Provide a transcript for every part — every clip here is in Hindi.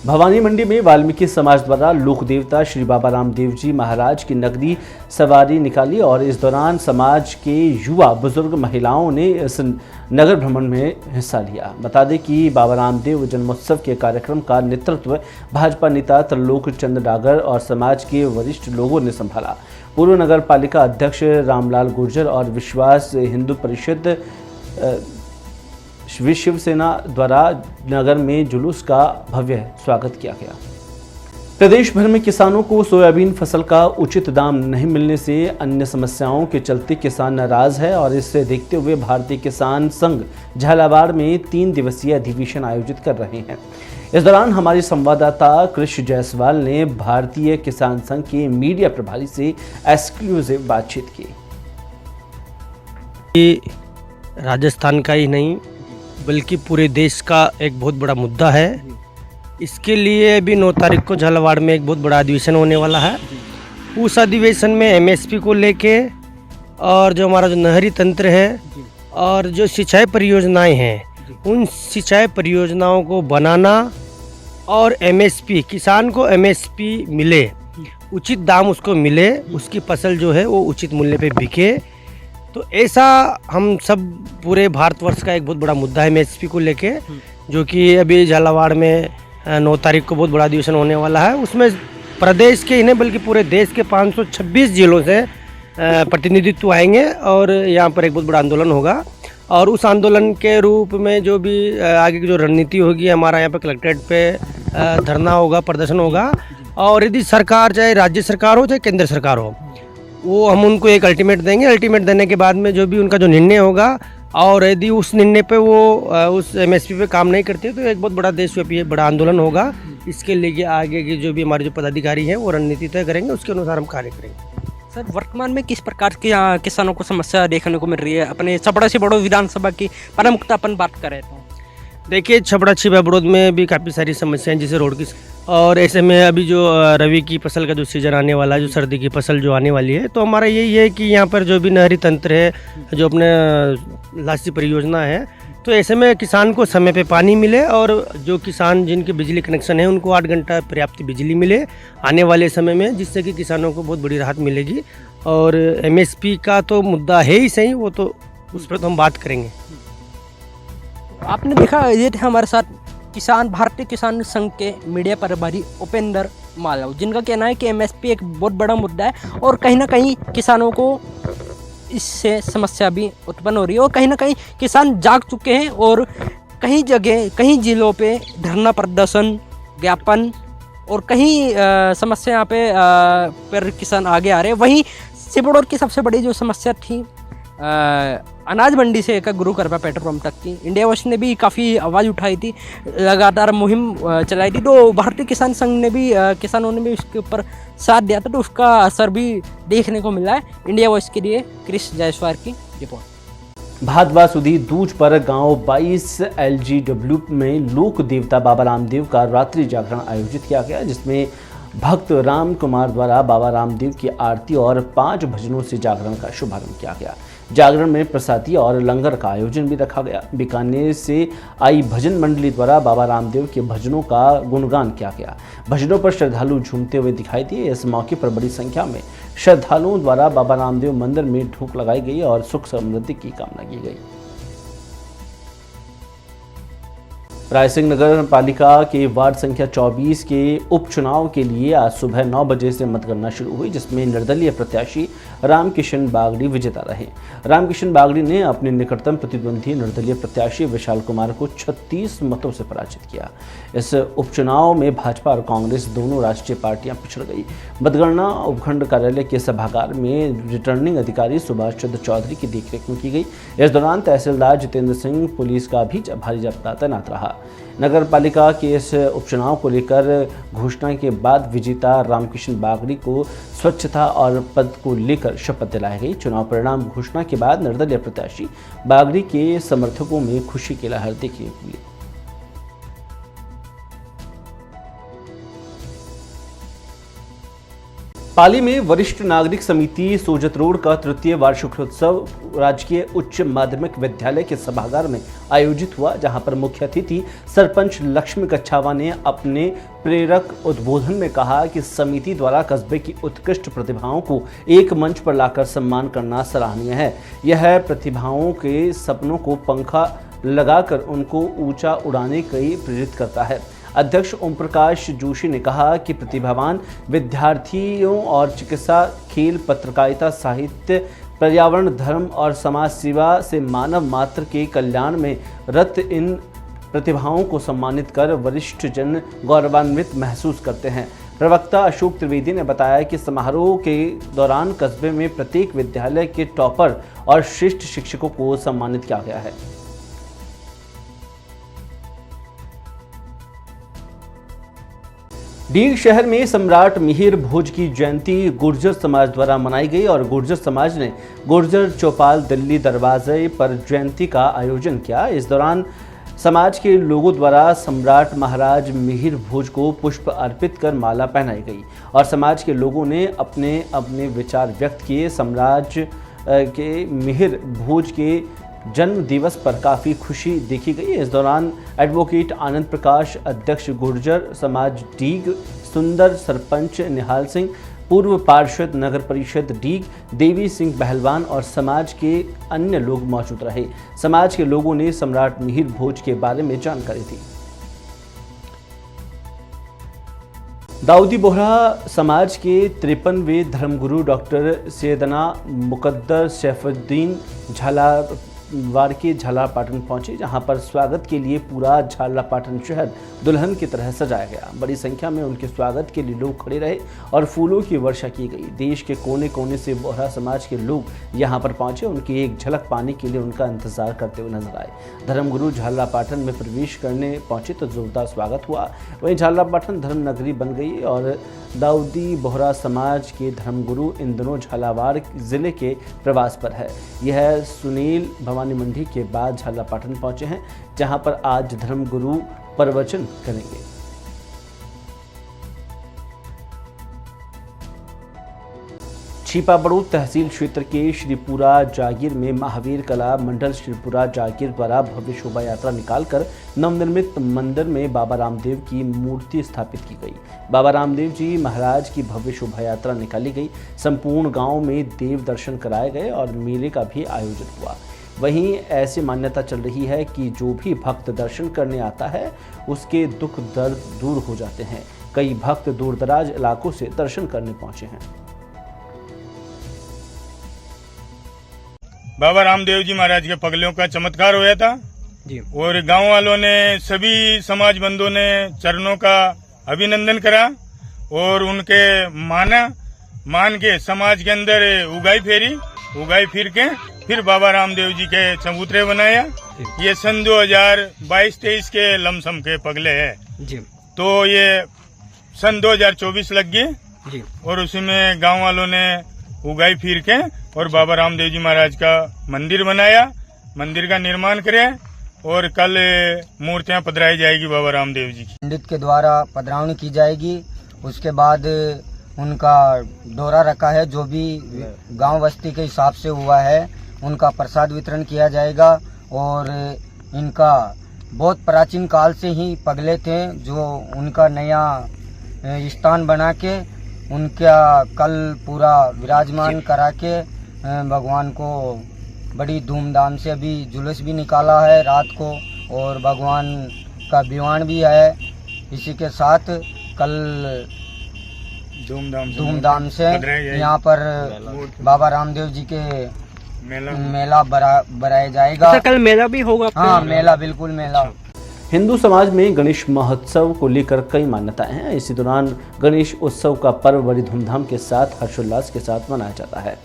भवानी मंडी में वाल्मीकि समाज द्वारा लोक देवता श्री बाबा रामदेव जी महाराज की नगदी सवारी निकाली और इस दौरान समाज के युवा बुजुर्ग महिलाओं ने इस नगर भ्रमण में हिस्सा लिया। बता दें कि बाबा रामदेव जन्मोत्सव के कार्यक्रम का नेतृत्व भाजपा नेता त्रिलोक चंद्र डागर और समाज के वरिष्ठ लोगों ने संभाला। पूर्व नगर पालिका अध्यक्ष रामलाल गुर्जर और विश्वास हिंदू परिषद शिवसेना द्वारा नगर में जुलूस का भव्य स्वागत किया गया। प्रदेश भर में किसानों को सोयाबीन फसल का उचित दाम नहीं मिलने से अन्य समस्याओं के चलते किसान नाराज है और इससे देखते हुए भारतीय किसान संघ झालावाड़ में 3 दिवसीय अधिवेशन आयोजित कर रहे हैं। इस दौरान हमारे संवाददाता कृष जायसवाल ने भारतीय किसान संघ के मीडिया प्रभारी से एक्सक्लूसिव बातचीत की। राजस्थान का ही नहीं बल्कि पूरे देश का एक बहुत बड़ा मुद्दा है। इसके लिए अभी 9 तारीख को झालावाड़ में एक बहुत बड़ा अधिवेशन होने वाला है। उस अधिवेशन में एमएसपी को लेके और जो हमारा जो नहरी तंत्र है और जो सिंचाई परियोजनाएं हैं उन सिंचाई परियोजनाओं को बनाना और एमएसपी किसान को एमएसपी मिले, उचित दाम उसको मिले, उसकी फसल जो है वो उचित मूल्य पे बिके। तो ऐसा हम सब पूरे भारतवर्ष का एक बहुत बड़ा मुद्दा है एमएसपी को लेके, जो कि अभी झालावाड़ में 9 तारीख को बहुत बड़ा अधिवेशन होने वाला है। उसमें प्रदेश के ही नहीं बल्कि पूरे देश के 526 जिलों से प्रतिनिधित्व आएंगे और यहाँ पर एक बहुत बड़ा आंदोलन होगा। और उस आंदोलन के रूप में जो भी आगे की जो रणनीति होगी, हमारा यहाँ पर कलेक्ट्रेट पे धरना होगा, प्रदर्शन होगा। और यदि सरकार चाहे राज्य सरकार हो चाहे केंद्र सरकार हो, वो हम उनको एक अल्टीमेट देंगे। अल्टीमेट देने के बाद में जो भी उनका जो निर्णय होगा और यदि उस निर्णय पे वो उस एमएसपी पे काम नहीं करते तो एक बहुत बड़ा देशव्यापी बड़ा आंदोलन होगा। इसके लिए आगे की जो भी हमारे जो पदाधिकारी हैं वो रणनीति तय करेंगे, उसके अनुसार हम कार्य करेंगे। सर, वर्तमान में किस प्रकार की किसानों को समस्या देखने को मिल रही है? अपने छपड़ा से बड़ो विधानसभा की प्रमुखता अपन बात करें तो देखिए, छपड़ा छिपा बड़ौद में भी काफ़ी सारी समस्याएं जैसे रोड की, और ऐसे में अभी जो रबी की फसल का जो सीजन आने वाला है, जो सर्दी की फसल जो आने वाली है, तो हमारा यही है कि यहाँ पर जो भी नहरी तंत्र है, जो अपने लासी परियोजना है, तो ऐसे में किसान को समय पे पानी मिले और जो किसान जिनके बिजली कनेक्शन है उनको 8 घंटा पर्याप्त बिजली मिले आने वाले समय में, जिससे कि किसानों को बहुत बड़ी राहत मिलेगी। और एमएसपी का तो मुद्दा है ही सही, वो तो उस पर तो हम बात करेंगे। आपने देखा ये थे हमारे साथ किसान भारतीय किसान संघ के मीडिया प्रभारी उपेंद्र मालव, जिनका कहना है कि एमएसपी एक बहुत बड़ा मुद्दा है और कहीं ना कहीं किसानों को इससे समस्या भी उत्पन्न हो रही है और कहीं ना कहीं किसान जाग चुके हैं और कहीं जगह कहीं जिलों पे धरना प्रदर्शन ज्ञापन और कहीं समस्या यहाँ पे पर किसान आगे आ रहे हैं। वहीं सिबड़ौर की सबसे बड़ी जो समस्या थी अनाज मंडी से एक गुरु कृपा पेट्रोल पंप तक की, इंडिया वॉच ने भी काफ़ी आवाज़ उठाई थी, लगातार मुहिम चलाई थी। तो भारतीय किसान संघ ने भी किसानों ने भी उसके ऊपर साथ दिया था, तो उसका असर भी देखने को मिला है। इंडिया वॉच के लिए कृष जायसवाल की रिपोर्ट। भादवा सुधी दूज पर गांव 22 LGW में लोक देवता बाबा रामदेव का रात्रि जागरण आयोजित किया गया, जिसमें भक्त राम कुमार द्वारा बाबा रामदेव की आरती और 5 भजनों से जागरण का शुभारंभ किया गया। जागरण में प्रसादी और लंगर का आयोजन भी रखा गया। बीकानेर से आई भजन मंडली द्वारा बाबा रामदेव के भजनों का गुणगान किया गया। भजनों पर श्रद्धालु झूमते हुए दिखाई दिए। इस मौके पर बड़ी संख्या में श्रद्धालुओं द्वारा बाबा रामदेव मंदिर में धूप लगाई गई और सुख समृद्धि की कामना की गई। रायसिंह नगर पालिका के वार्ड संख्या 24 के उपचुनाव के लिए आज सुबह 9 बजे से मतगणना शुरू हुई, जिसमें निर्दलीय प्रत्याशी रामकिशन बागड़ी विजेता रहे। रामकिशन बागड़ी ने अपने निकटतम प्रतिद्वंदी निर्दलीय प्रत्याशी विशाल कुमार को 36 मतों से पराजित किया। इस उपचुनाव में भाजपा और कांग्रेस दोनों राष्ट्रीय पार्टियां पिछड़ गई। मतगणना उपखंड कार्यालय के सभागार में रिटर्निंग अधिकारी सुभाष चंद्र चौधरी की देखरेख में की गई। इस दौरान तहसीलदार जितेंद्र सिंह, पुलिस का भी भारी जाब्ता तैनात रहा। नगर पालिका के इस उपचुनाव को लेकर घोषणा के बाद विजेता रामकिशन बागड़ी को स्वच्छता और पद को लेकर शपथ दिलाई गई। चुनाव परिणाम घोषणा के बाद निर्दलीय प्रत्याशी बागड़ी के समर्थकों में खुशी की लहर देखने को मिली। पाली में वरिष्ठ नागरिक समिति सोजत रोड का तृतीय वार्षिकोत्सव राजकीय उच्च माध्यमिक विद्यालय के सभागार में आयोजित हुआ, जहां पर मुख्य अतिथि सरपंच लक्ष्मी कच्छावा ने अपने प्रेरक उद्बोधन में कहा कि समिति द्वारा कस्बे की उत्कृष्ट प्रतिभाओं को एक मंच पर लाकर सम्मान करना सराहनीय है। यह प्रतिभाओं के सपनों को पंखा लगाकर उनको ऊंचा उड़ाने के लिए प्रेरित करता है। अध्यक्ष ओम प्रकाश जोशी ने कहा कि प्रतिभावान विद्यार्थियों और चिकित्सा, खेल, पत्रकारिता, साहित्य, पर्यावरण, धर्म और समाज सेवा से मानव मात्र के कल्याण में रत इन प्रतिभाओं को सम्मानित कर वरिष्ठ जन गौरवान्वित महसूस करते हैं। प्रवक्ता अशोक त्रिवेदी ने बताया कि समारोह के दौरान कस्बे में प्रत्येक विद्यालय के टॉपर और श्रेष्ठ शिक्षकों को सम्मानित किया गया है। डीग शहर में सम्राट मिहिर भोज की जयंती गुर्जर समाज द्वारा मनाई गई और गुर्जर समाज ने गुर्जर चौपाल दिल्ली दरवाजे पर जयंती का आयोजन किया। इस दौरान समाज के लोगों द्वारा सम्राट महाराज मिहिर भोज को पुष्प अर्पित कर माला पहनाई गई और समाज के लोगों ने अपने अपने विचार व्यक्त किए। सम्राट के मिहिर भोज के जन्म दिवस पर काफ़ी खुशी देखी गई। इस दौरान एडवोकेट आनंद प्रकाश, अध्यक्ष गुर्जर समाज डीग सुंदर, सरपंच निहाल सिंह, पूर्व पार्षद नगर परिषद डीग देवी सिंह पहलवान और समाज के अन्य लोग मौजूद रहे। समाज के लोगों ने सम्राट मिहिर भोज के बारे में जानकारी दी। दाऊदी बोहरा समाज के 53वें धर्मगुरु डॉक्टर सैयदना मुकद्दर सैफुद्दीन झालावाड़ के झालापाटन पहुंचे, जहां पर स्वागत के लिए पूरा झालापाटन शहर दुल्हन की तरह सजाया गया। बड़ी संख्या में उनके स्वागत के लिए लोग खड़े रहे और फूलों की वर्षा की गई। देश के कोने कोने से बोहरा समाज के लोग यहां पर पहुंचे, उनकी एक झलक पाने के लिए उनका इंतजार करते हुए नजर आए। धर्मगुरु झालापाटन में प्रवेश करने पहुंचे तो जोरदार स्वागत हुआ। वहीं झालापाटन धर्म नगरी बन गई और दाऊदी बोहरा समाज के धर्मगुरु इन दिनों झालावाड़ जिले के प्रवास पर है। यह सुनील भवानी मंडी के बाद झालापाटन पहुंचे हैं, जहां पर आज धर्मगुरु प्रवचन करेंगे। छिपाबड़ू तहसील क्षेत्र के श्रीपुरा जागीर में महावीर कला मंडल श्रीपुरा जागीर द्वारा भव्य शोभा यात्रा निकालकर नवनिर्मित मंदिर में बाबा रामदेव की मूर्ति स्थापित की गई। बाबा रामदेव जी महाराज की भव्य शोभा यात्रा निकाली गई। संपूर्ण गांव में देव दर्शन कराए गए और मेले का भी आयोजन हुआ। वहीं ऐसी मान्यता चल रही है कि जो भी भक्त दर्शन करने आता है उसके दुख दर्द दूर हो जाते हैं। कई भक्त दूर दराज इलाकों से दर्शन करने पहुंचे हैं। बाबा रामदेव जी महाराज के पगलियों का चमत्कार हुआ था जी। और गांव वालों ने, सभी समाज बंधुओं ने चरणों का अभिनंदन करा और उनके मान के समाज के अंदर उगाई फिर के फिर बाबा रामदेव जी के चबूतरे बनाया। ये सन 2022-23 के लमसम के पगले है जी। तो ये सन 2024 लग गई जी। और उसी में गांव वालों ने उगाई फिर के और बाबा रामदेव जी महाराज का मंदिर बनाया, मंदिर का निर्माण करे और कल मूर्तियां पधराई जाएगी बाबा रामदेव जी की। पंडित के द्वारा पधरावनी की जाएगी। उसके बाद उनका डोरा रखा है, जो भी गांव बस्ती के हिसाब से हुआ है उनका प्रसाद वितरण किया जाएगा। और इनका बहुत प्राचीन काल से ही पगले थे, जो उनका नया स्थान बना के उनका कल पूरा विराजमान करा के भगवान को बड़ी धूमधाम से अभी जुलूस भी निकाला है रात को और भगवान का विवान भी है। इसी के साथ कल धूमधाम से यहाँ पर बाबा रामदेव जी के मेला भराया जाएगा। कल मेला भी होगा? हाँ, मेला, बिल्कुल मेला। हिंदू समाज में गणेश महोत्सव को लेकर कई मान्यताएं हैं। इसी दौरान गणेश उत्सव का पर्व बड़ी धूमधाम के साथ हर्षोल्लास के साथ मनाया जाता है।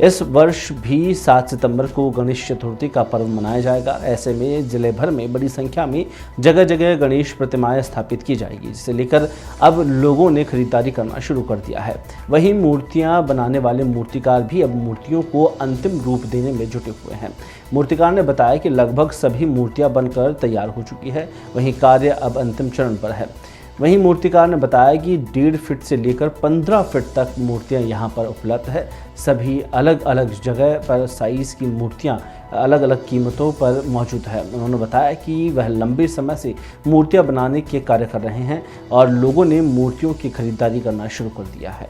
इस वर्ष भी 7 सितंबर को गणेश चतुर्थी का पर्व मनाया जाएगा। ऐसे में जिले भर में बड़ी संख्या में जगह जगह गणेश प्रतिमाएं स्थापित की जाएगी, जिसे लेकर अब लोगों ने खरीदारी करना शुरू कर दिया है। वहीं मूर्तियां बनाने वाले मूर्तिकार भी अब मूर्तियों को अंतिम रूप देने में जुटे हुए हैं। मूर्तिकार ने बताया कि लगभग सभी मूर्तियां बनकर तैयार हो चुकी है। वहीं कार्य अब अंतिम चरण पर है। वहीं मूर्तिकार ने बताया कि 1.5 फीट से लेकर 15 फीट तक मूर्तियां यहां पर उपलब्ध है। सभी अलग अलग जगह पर साइज़ की मूर्तियां अलग अलग कीमतों पर मौजूद है। उन्होंने बताया कि वह लंबे समय से मूर्तियां बनाने के कार्य कर रहे हैं और लोगों ने मूर्तियों की खरीदारी करना शुरू कर दिया है।